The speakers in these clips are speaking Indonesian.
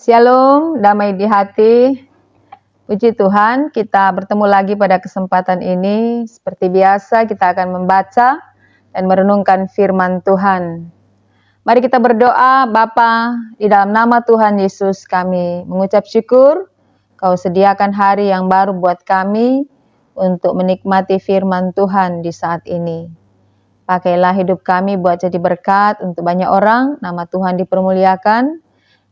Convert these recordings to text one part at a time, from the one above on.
Shalom, damai di hati. Puji Tuhan, kita bertemu lagi pada kesempatan ini. Seperti biasa, kita akan membaca dan merenungkan firman Tuhan. Mari kita berdoa. Bapa, di dalam nama Tuhan Yesus kami mengucap syukur Kau sediakan hari yang baru buat kami untuk menikmati firman Tuhan di saat ini. Pakailah hidup kami buat jadi berkat untuk banyak orang, nama Tuhan dipermuliakan.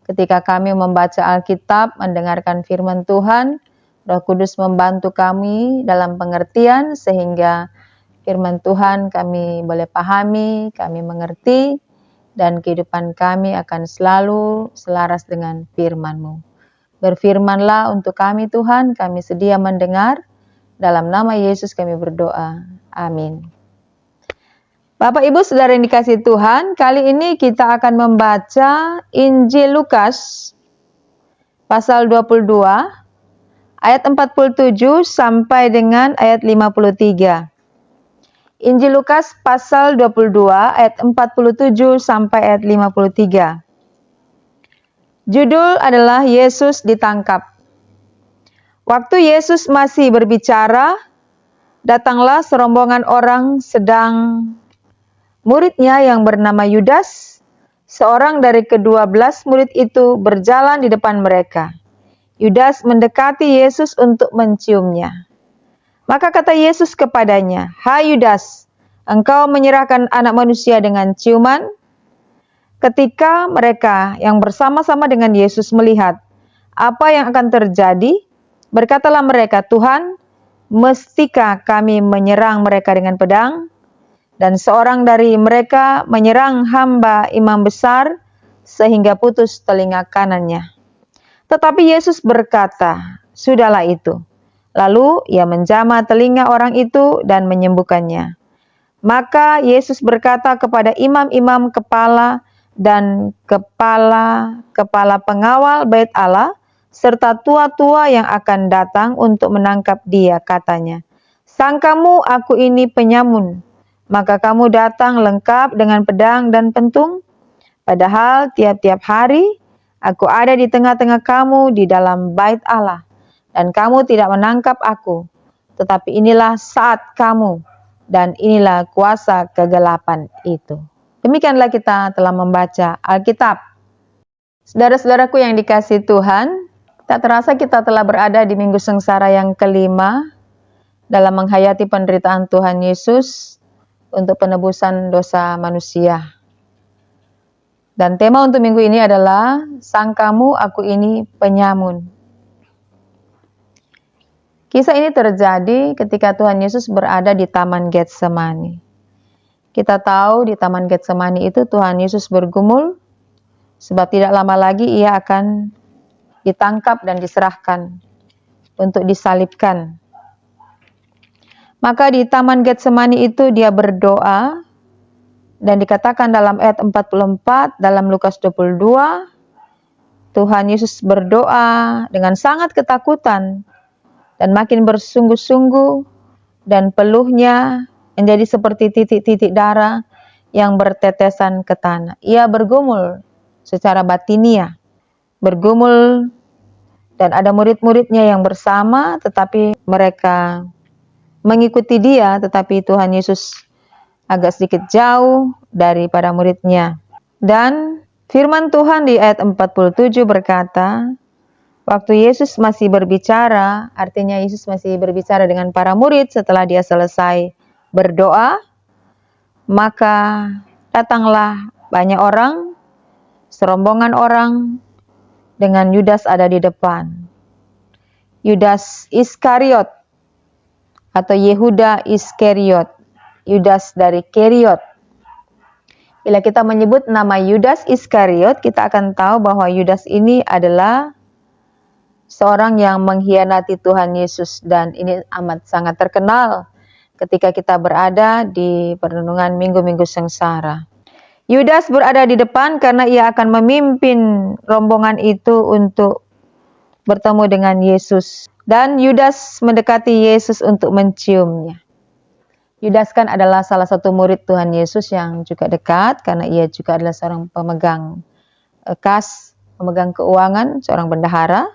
Ketika kami membaca Alkitab, mendengarkan firman Tuhan, Roh Kudus membantu kami dalam pengertian sehingga firman Tuhan kami boleh pahami, kami mengerti, dan kehidupan kami akan selalu selaras dengan firman-Mu. Berfirmanlah untuk kami Tuhan, kami sedia mendengar. Dalam nama Yesus kami berdoa. Amin. Bapak Ibu Saudara yang dikasihi Tuhan, kali ini kita akan membaca Injil Lukas pasal 22 ayat 47 sampai dengan ayat 53. Injil Lukas pasal 22 ayat 47 sampai ayat 53. Judul adalah Yesus ditangkap. Waktu Yesus masih berbicara, datanglah serombongan orang sedang muridnya yang bernama Yudas, seorang dari ke-12 murid itu berjalan di depan mereka. Yudas mendekati Yesus untuk menciumnya. Maka kata Yesus kepadanya, "Hai Yudas, engkau menyerahkan anak manusia dengan ciuman?" Ketika mereka yang bersama-sama dengan Yesus melihat apa yang akan terjadi, berkatalah mereka, "Tuhan, mestikah kami menyerang mereka dengan pedang?" Dan seorang dari mereka menyerang hamba imam besar sehingga putus telinga kanannya. Tetapi Yesus berkata, "Sudahlah itu." Lalu ia menjamah telinga orang itu dan menyembuhkannya. Maka Yesus berkata kepada imam-imam kepala dan kepala pengawal bait Allah serta tua-tua yang akan datang untuk menangkap dia, katanya, "Sangkamu aku ini penyamun, maka kamu datang lengkap dengan pedang dan pentung? Padahal tiap-tiap hari aku ada di tengah-tengah kamu di dalam bait Allah, dan kamu tidak menangkap aku. Tetapi inilah saat kamu, dan inilah kuasa kegelapan itu." Demikianlah kita telah membaca Alkitab. Saudara-saudaraku yang dikasihi Tuhan, tak terasa kita telah berada di minggu sengsara yang kelima dalam menghayati penderitaan Tuhan Yesus untuk penebusan dosa manusia. Dan tema untuk minggu ini adalah "Sangkamu aku ini penyamun." Kisah ini terjadi ketika Tuhan Yesus berada di Taman Getsemani. Kita tahu di Taman Getsemani itu Tuhan Yesus bergumul sebab tidak lama lagi ia akan ditangkap dan diserahkan untuk disalibkan. Maka di Taman Getsemani itu dia berdoa dan dikatakan dalam ayat 44 dalam Lukas 22, Tuhan Yesus berdoa dengan sangat ketakutan dan makin bersungguh-sungguh dan peluhnya menjadi seperti titik-titik darah yang bertetesan ke tanah. Ia bergumul secara batinia, bergumul dan ada murid-muridnya yang bersama tetapi mereka mengikuti dia, tetapi Tuhan Yesus agak sedikit jauh daripada muridnya. Dan firman Tuhan di ayat 47 berkata, waktu Yesus masih berbicara, artinya Yesus masih berbicara dengan para murid setelah dia selesai berdoa, maka datanglah banyak orang, serombongan orang, dengan Yudas ada di depan. Yudas Iskariot atau Yehuda Iskariot, Yudas dari Keriot. Bila kita menyebut nama Yudas Iskariot, kita akan tahu bahwa Yudas ini adalah seorang yang mengkhianati Tuhan Yesus, dan ini amat sangat terkenal ketika kita berada di perenungan minggu-minggu sengsara. Yudas berada di depan karena ia akan memimpin rombongan itu untuk bertemu dengan Yesus. Dan Yudas mendekati Yesus untuk menciumnya. Yudas kan adalah salah satu murid Tuhan Yesus yang juga dekat karena ia juga adalah seorang pemegang kas memegang keuangan, seorang bendahara,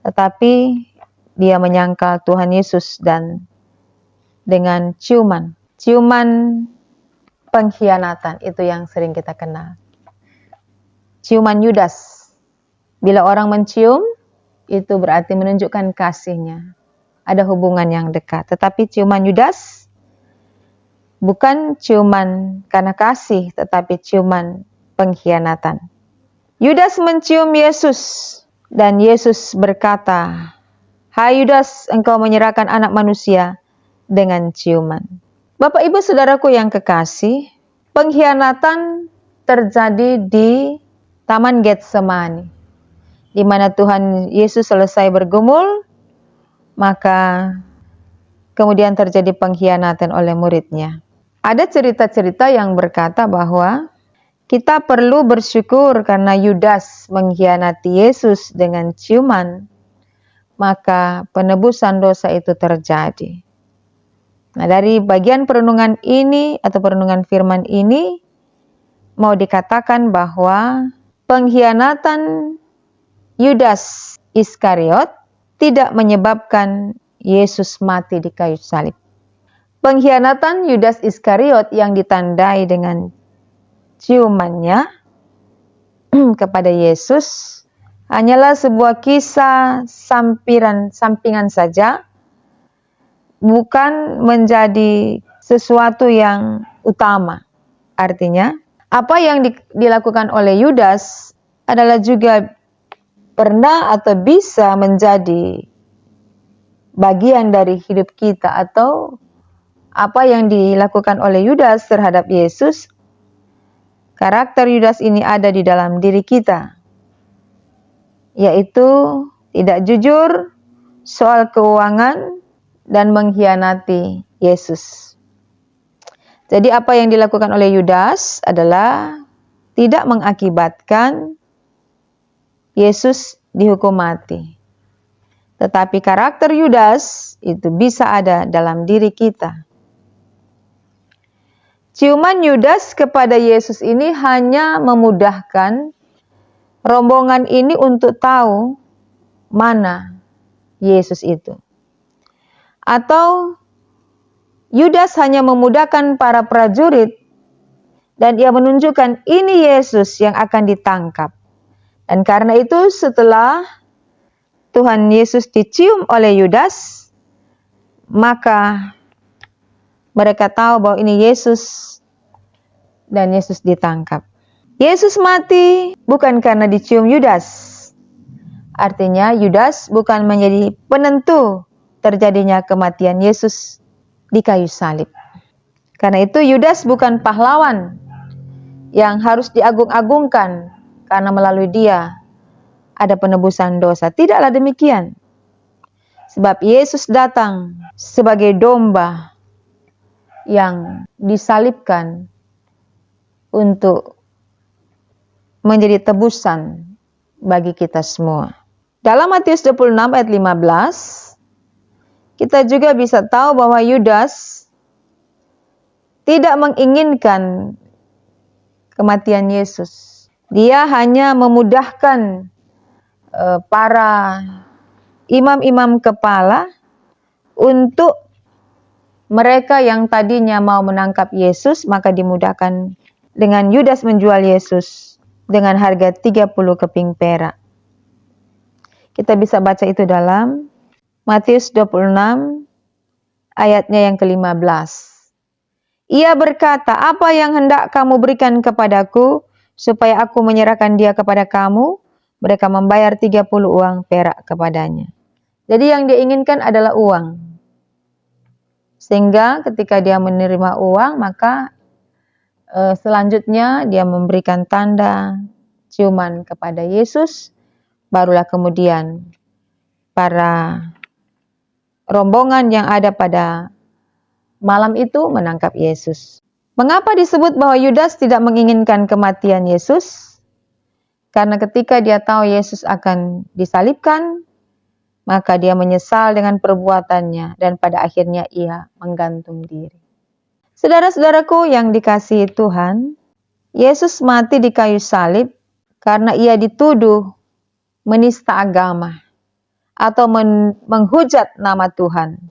tetapi dia menyangkal Tuhan Yesus dan dengan ciuman pengkhianatan, itu yang sering kita kenal. Ciuman Yudas. Bila orang mencium, itu berarti menunjukkan kasihnya. Ada hubungan yang dekat. Tetapi ciuman Yudas bukan ciuman karena kasih, tetapi ciuman pengkhianatan. Yudas mencium Yesus dan Yesus berkata, "Hai Yudas, engkau menyerahkan anak manusia dengan ciuman." Bapak Ibu Saudaraku yang kekasih, pengkhianatan terjadi di Taman Getsemani, di mana Tuhan Yesus selesai bergumul, maka kemudian terjadi pengkhianatan oleh muridnya. Ada cerita-cerita yang berkata bahwa kita perlu bersyukur karena Yudas mengkhianati Yesus dengan ciuman, maka penebusan dosa itu terjadi. Nah, dari bagian perenungan ini atau perenungan firman ini mau dikatakan bahwa pengkhianatan Yudas Iskariot tidak menyebabkan Yesus mati di kayu salib. Pengkhianatan Yudas Iskariot yang ditandai dengan ciumannya kepada Yesus hanyalah sebuah kisah sampingan saja, bukan menjadi sesuatu yang utama. Artinya, apa yang dilakukan oleh Yudas adalah juga pernah atau bisa menjadi bagian dari hidup kita, atau apa yang dilakukan oleh Yudas terhadap Yesus, karakter Yudas ini ada di dalam diri kita, yaitu tidak jujur soal keuangan dan mengkhianati Yesus. Jadi apa yang dilakukan oleh Yudas adalah tidak mengakibatkan Yesus dihukum mati. Tetapi karakter Yudas itu bisa ada dalam diri kita. Ciuman Yudas kepada Yesus ini hanya memudahkan rombongan ini untuk tahu mana Yesus itu. Atau Yudas hanya memudahkan para prajurit dan ia menunjukkan ini Yesus yang akan ditangkap. Dan karena itu setelah Tuhan Yesus dicium oleh Yudas, maka mereka tahu bahwa ini Yesus dan Yesus ditangkap. Yesus mati bukan karena dicium Yudas. Artinya Yudas bukan menjadi penentu terjadinya kematian Yesus di kayu salib. Karena itu Yudas bukan pahlawan yang harus diagung-agungkan karena melalui dia ada penebusan dosa. Tidaklah demikian. Sebab Yesus datang sebagai domba yang disalibkan untuk menjadi tebusan bagi kita semua. Dalam Matius 26 ayat 15, kita juga bisa tahu bahwa Yudas tidak menginginkan kematian Yesus. Dia hanya memudahkan para imam-imam kepala untuk mereka yang tadinya mau menangkap Yesus, maka dimudahkan dengan Yudas menjual Yesus dengan harga 30 keping perak. Kita bisa baca itu dalam Matius 26 ayatnya yang ke-15. Ia berkata, "Apa yang hendak kamu berikan kepadaku supaya aku menyerahkan dia kepada kamu?" Mereka membayar 30 uang perak kepadanya. Jadi yang dia inginkan adalah uang. Sehingga ketika dia menerima uang, maka selanjutnya dia memberikan tanda ciuman kepada Yesus. Barulah kemudian para rombongan yang ada pada malam itu menangkap Yesus. Mengapa disebut bahwa Yudas tidak menginginkan kematian Yesus? Karena ketika dia tahu Yesus akan disalibkan, maka dia menyesal dengan perbuatannya dan pada akhirnya ia menggantung diri. Saudara-saudaraku yang dikasihi Tuhan, Yesus mati di kayu salib karena ia dituduh menista agama atau menghujat nama Tuhan.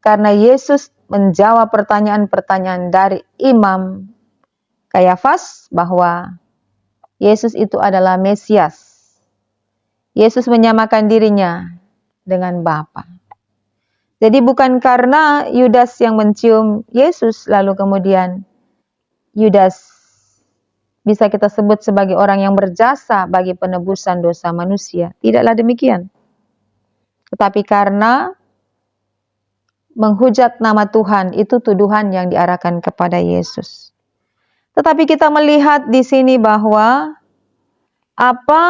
Karena Yesus menjawab pertanyaan-pertanyaan dari imam Kayafas bahwa Yesus itu adalah Mesias. Yesus menyamakan dirinya dengan Bapa. Jadi bukan karena Yudas yang mencium Yesus lalu kemudian Yudas bisa kita sebut sebagai orang yang berjasa bagi penebusan dosa manusia. Tidaklah demikian. Tetapi karena menghujat nama Tuhan itu tuduhan yang diarahkan kepada Yesus. Tetapi kita melihat di sini bahwa apa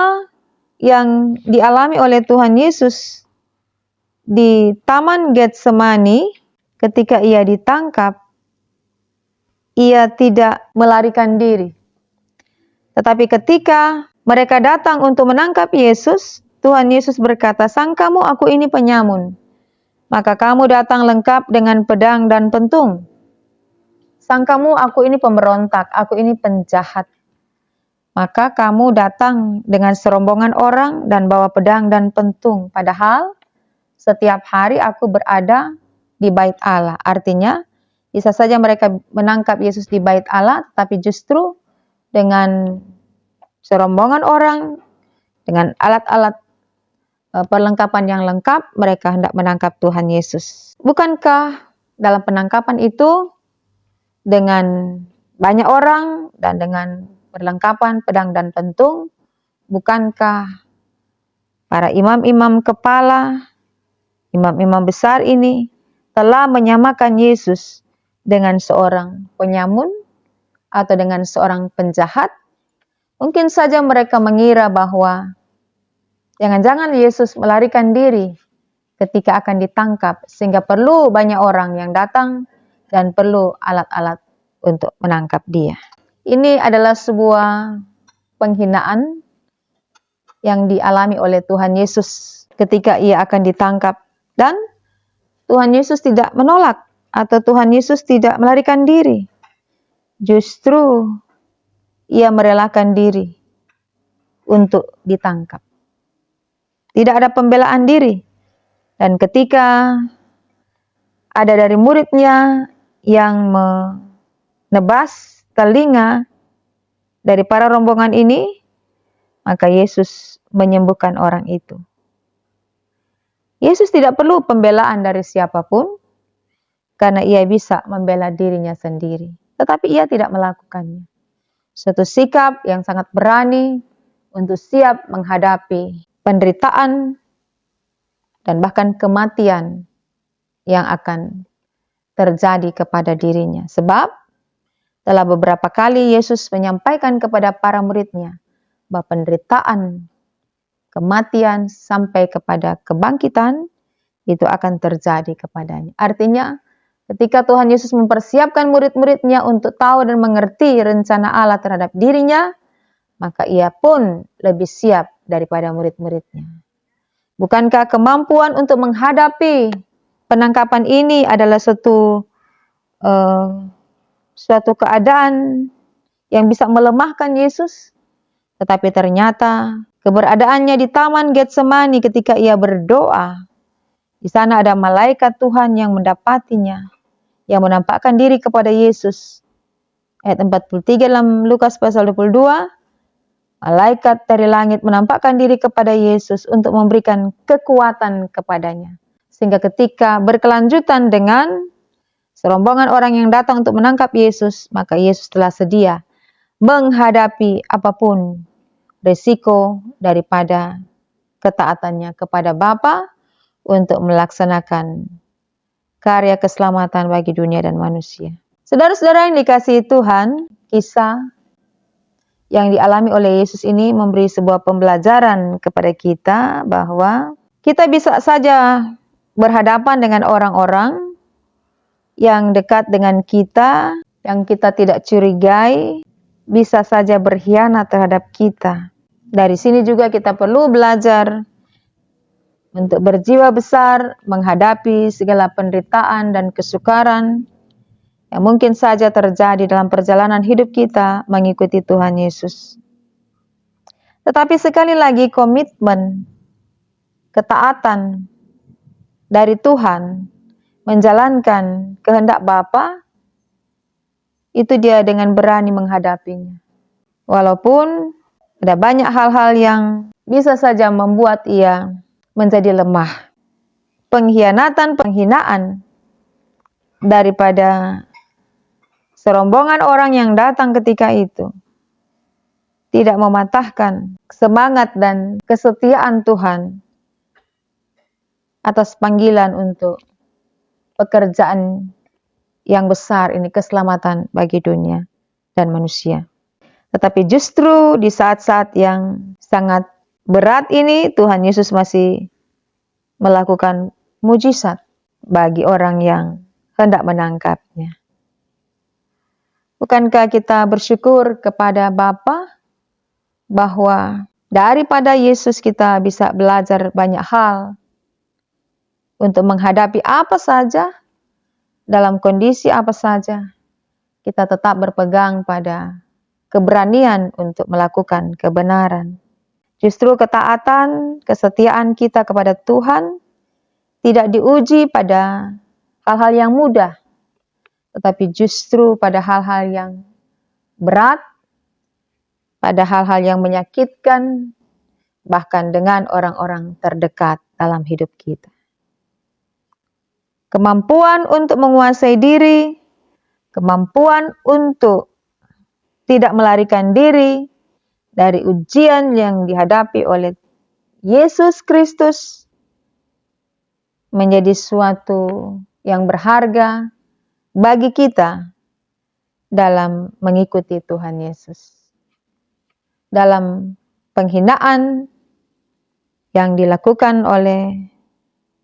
yang dialami oleh Tuhan Yesus di Taman Getsemani ketika ia ditangkap, ia tidak melarikan diri. Tetapi ketika mereka datang untuk menangkap Yesus, Tuhan Yesus berkata, "Sangkamu aku ini penyamun, maka kamu datang lengkap dengan pedang dan pentung. Sangkamu aku ini pemberontak, aku ini penjahat. Maka kamu datang dengan serombongan orang dan bawa pedang dan pentung. Padahal setiap hari aku berada di bait Allah." Artinya, bisa saja mereka menangkap Yesus di bait Allah, tapi justru dengan serombongan orang, dengan alat-alat perlengkapan yang lengkap, mereka hendak menangkap Tuhan Yesus. Bukankah dalam penangkapan itu dengan banyak orang dan dengan perlengkapan pedang dan pentung, bukankah para imam-imam kepala, imam-imam besar ini telah menyamakan Yesus dengan seorang penyamun atau dengan seorang penjahat? Mungkin saja mereka mengira bahwa jangan-jangan Yesus melarikan diri ketika akan ditangkap, sehingga perlu banyak orang yang datang dan perlu alat-alat untuk menangkap dia. Ini adalah sebuah penghinaan yang dialami oleh Tuhan Yesus ketika ia akan ditangkap. Dan Tuhan Yesus tidak menolak atau Tuhan Yesus tidak melarikan diri. Justru ia merelakan diri untuk ditangkap. Tidak ada pembelaan diri. Dan ketika ada dari muridnya yang menebas telinga dari para rombongan ini, maka Yesus menyembuhkan orang itu. Yesus tidak perlu pembelaan dari siapapun, karena ia bisa membela dirinya sendiri. Tetapi ia tidak melakukannya. Suatu sikap yang sangat berani untuk siap menghadapi penderitaan dan bahkan kematian yang akan terjadi kepada dirinya. Sebab telah beberapa kali Yesus menyampaikan kepada para muridnya bahwa penderitaan, kematian sampai kepada kebangkitan itu akan terjadi kepadanya. Artinya ketika Tuhan Yesus mempersiapkan murid-muridnya untuk tahu dan mengerti rencana Allah terhadap dirinya, maka ia pun lebih siap daripada murid-muridnya. Bukankah kemampuan untuk menghadapi penangkapan ini adalah suatu keadaan yang bisa melemahkan Yesus? Tetapi ternyata keberadaannya di Taman Getsemani ketika ia berdoa, di sana ada malaikat Tuhan yang mendapatinya, yang menampakkan diri kepada Yesus. Ayat 43 dalam Lukas pasal 22, malaikat dari langit menampakkan diri kepada Yesus untuk memberikan kekuatan kepadanya. Sehingga ketika berkelanjutan dengan serombongan orang yang datang untuk menangkap Yesus, maka Yesus telah sedia menghadapi apapun risiko daripada ketaatannya kepada Bapa untuk melaksanakan karya keselamatan bagi dunia dan manusia. Saudara-saudara yang dikasihi Tuhan, kisah yang dialami oleh Yesus ini memberi sebuah pembelajaran kepada kita bahwa kita bisa saja berhadapan dengan orang-orang yang dekat dengan kita, yang kita tidak curigai, bisa saja berkhianat terhadap kita. Dari sini juga kita perlu belajar untuk berjiwa besar menghadapi segala penderitaan dan kesukaran yang mungkin saja terjadi dalam perjalanan hidup kita mengikuti Tuhan Yesus. Tetapi sekali lagi komitmen, ketaatan dari Tuhan menjalankan kehendak Bapa, itu dia dengan berani menghadapinya. Walaupun ada banyak hal-hal yang bisa saja membuat ia menjadi lemah. Pengkhianatan, penghinaan daripada serombongan orang yang datang ketika itu tidak mematahkan semangat dan kesetiaan Tuhan atas panggilan untuk pekerjaan yang besar ini, keselamatan bagi dunia dan manusia. Tetapi justru di saat-saat yang sangat berat ini, Tuhan Yesus masih melakukan mujizat bagi orang yang hendak menangkapnya. Bukankah kita bersyukur kepada Bapa bahwa daripada Yesus kita bisa belajar banyak hal untuk menghadapi apa saja, dalam kondisi apa saja, kita tetap berpegang pada keberanian untuk melakukan kebenaran. Justru ketaatan, kesetiaan kita kepada Tuhan tidak diuji pada hal-hal yang mudah, tetapi justru pada hal-hal yang berat, pada hal-hal yang menyakitkan, bahkan dengan orang-orang terdekat dalam hidup kita. Kemampuan untuk menguasai diri, kemampuan untuk tidak melarikan diri dari ujian yang dihadapi oleh Yesus Kristus menjadi suatu yang berharga bagi kita dalam mengikuti Tuhan Yesus. Dalam penghinaan yang dilakukan oleh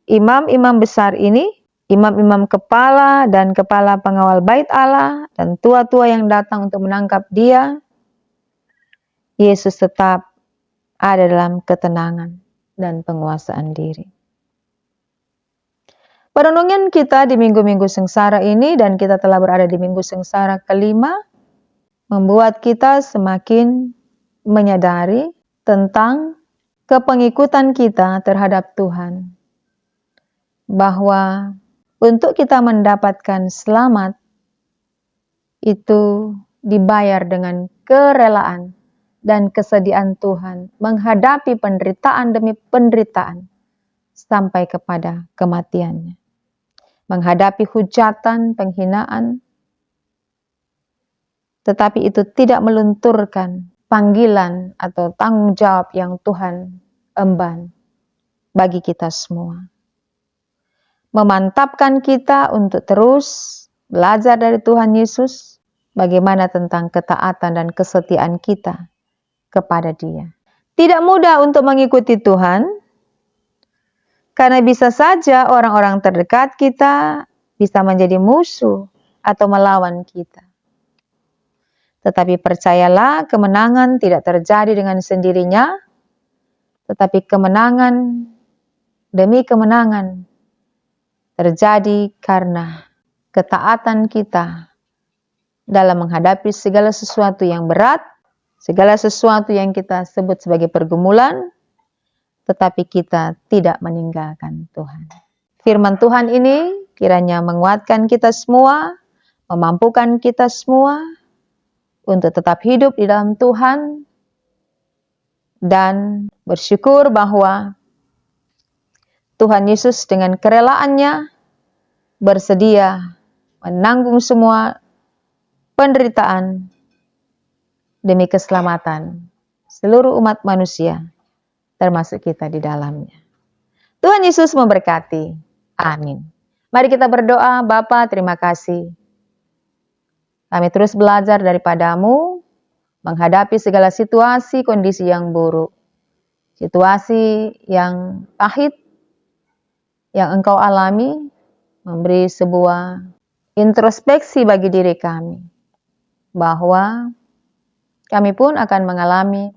imam-imam besar ini, imam-imam kepala dan kepala pengawal bait Allah dan tua-tua yang datang untuk menangkap dia, Yesus tetap ada dalam ketenangan dan penguasaan diri. Perenungan kita di minggu-minggu sengsara ini, dan kita telah berada di minggu sengsara kelima, membuat kita semakin menyadari tentang kepengikutan kita terhadap Tuhan. Bahwa untuk kita mendapatkan selamat, itu dibayar dengan kerelaan dan kesediaan Tuhan menghadapi penderitaan demi penderitaan sampai kepada kematiannya. Menghadapi hujatan, penghinaan, tetapi itu tidak melunturkan panggilan atau tanggung jawab yang Tuhan emban bagi kita semua. Memantapkan kita untuk terus belajar dari Tuhan Yesus bagaimana tentang ketaatan dan kesetiaan kita kepada Dia. Tidak mudah untuk mengikuti Tuhan, karena bisa saja orang-orang terdekat kita bisa menjadi musuh atau melawan kita. Tetapi percayalah, kemenangan tidak terjadi dengan sendirinya, tetapi kemenangan demi kemenangan terjadi karena ketaatan kita dalam menghadapi segala sesuatu yang berat, segala sesuatu yang kita sebut sebagai pergumulan, tetapi kita tidak meninggalkan Tuhan. Firman Tuhan ini kiranya menguatkan kita semua, memampukan kita semua untuk tetap hidup di dalam Tuhan dan bersyukur bahwa Tuhan Yesus dengan kerelaannya bersedia menanggung semua penderitaan demi keselamatan seluruh umat manusia, termasuk kita di dalamnya. Tuhan Yesus memberkati. Amin. Mari kita berdoa. Bapa, terima kasih. Kami terus belajar daripada-Mu, menghadapi segala situasi, kondisi yang buruk, situasi yang pahit, yang Engkau alami, memberi sebuah introspeksi bagi diri kami, bahwa kami pun akan mengalami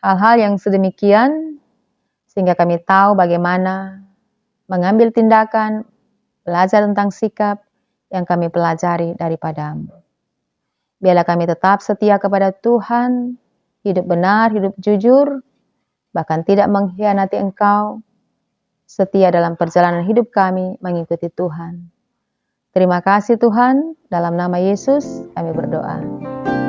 hal-hal yang sedemikian, sehingga kami tahu bagaimana mengambil tindakan, belajar tentang sikap yang kami pelajari daripada-Mu. Biarlah kami tetap setia kepada Tuhan, hidup benar, hidup jujur, bahkan tidak mengkhianati Engkau, setia dalam perjalanan hidup kami mengikuti Tuhan. Terima kasih Tuhan, dalam nama Yesus kami berdoa.